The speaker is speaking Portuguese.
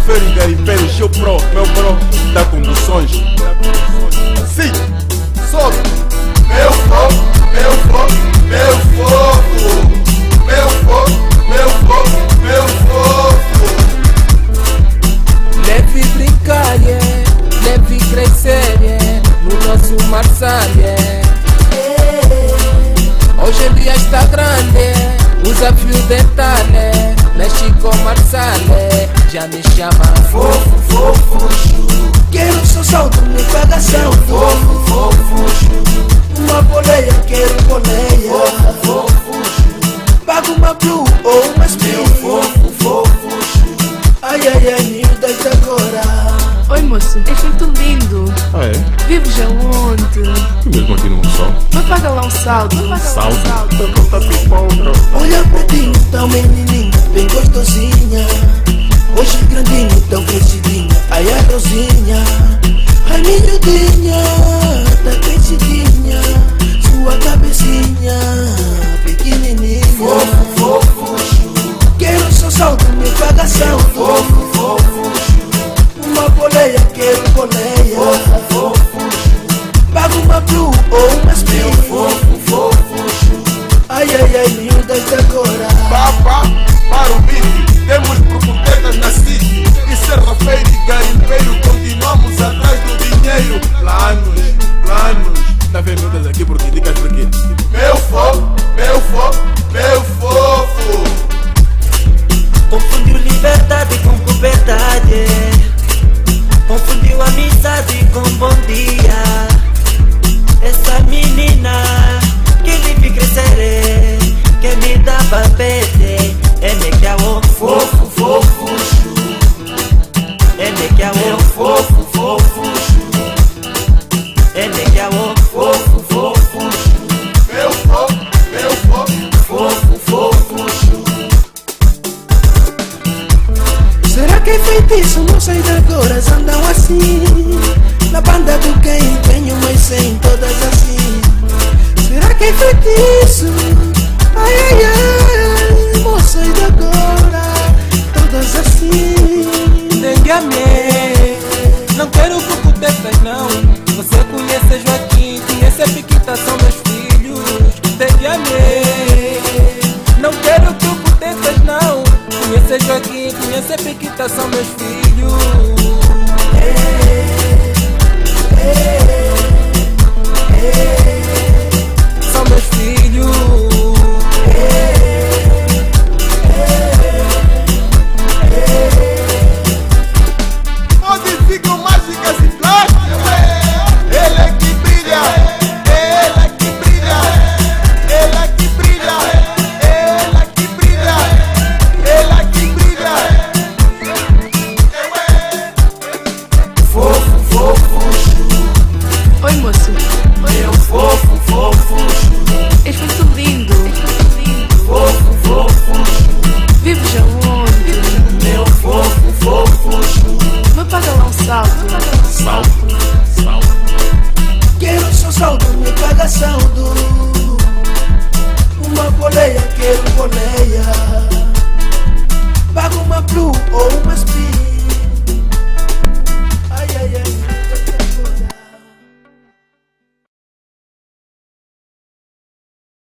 Ferro e garimpeiro, Gil Pro, meu bro, dá conduções. Sim, sobe. Meu fogo, meu fogo, meu fogo. Meu fogo, meu fogo, meu fogo. Leve brincar, yeah. Leve crescer, yeah. No nosso Marçal, yeah. Hoje em dia está grande, usa fio dental, mexe com Marçal, já me chama Fofo, fofo, chu. Quero só salto, me paga salto. Fofo, fofo, chu. Uma boleia, quero boleia. Fofo, fofo, chu. Pago uma blue ou uma speed. Meu fofo, fofo, chu. Ai, ai, ai, miúdas de agora. Oi moço, és muito lindo. Ah é? Vives aonde? Mesmo aqui no sol. Me paga lá um saldo. Saldo? Tô com tapipão, bro. Olha pretinho, tão menininho, bem gostosinha. Hoje grandinho, tão crescidinha. Ai, a Rosinha. Ai, miudinha, tá crescidinha. Sua cabecinha, pequenininha. Fofo, fofo, chu. Quero só salto, me paga salto. Fofo, fofo, chu. Uma boleia, quero boleia. Fofo, fofo, chu. Pago uma blue ou uma Meu speed. fofo, fofo, chu. Ai, ai, ai, miúdas de agora. Papa, para o beat, temos proputetas na city. E Serra Feira e garimpeiro, continuamos atrás do dinheiro. Planos, planos. Tá vendo miúdas aqui porque dicas por quê? Meu fogo, meu fogo, meu fofo. Confundiu liberdade com puberdade. Confundiu amizade com bom dia. Essa menina que lhe vi crescer, que me dava pede, é me que a o Fofo, fofo, chu. é me que a Meu o fofo, fofo, chu. é me que a o Fofo, fofo, chu. Meu fogo, meu fogo, fofo, fofo, chu. Será que é feitiço? Não sei de agora andam assim. Na banda do quem tenho mais 100, todas assim. Será que é feitiço? Ai, ai, ai, moça de agora, todas assim. Dengue-me, não quero cucutetas não. Você conhece Joaquim, conhece a Piquita, são meus filhos. Dengue-me, não quero cucutetas não. Conhece Joaquim, conhece a Piquita, são meus filhos. São meus filhos. Onde ficam mágicas e plásticas? Ele é que brilha, ela que brilha, ela que brilha, ela que brilha, ela que brilha. Fofo, fofo, chu. Oi moço, Meu fofo, fofo, chu. és muito lindo. Fofo, fofo, chu. Vives aonde? Meu fofo, fofo, chu. Me paga lá um saldo. Salto, salto. Quero só saldo, me paga saldo. Uma boleia, quero boleia. Pago uma blue ou uma speed.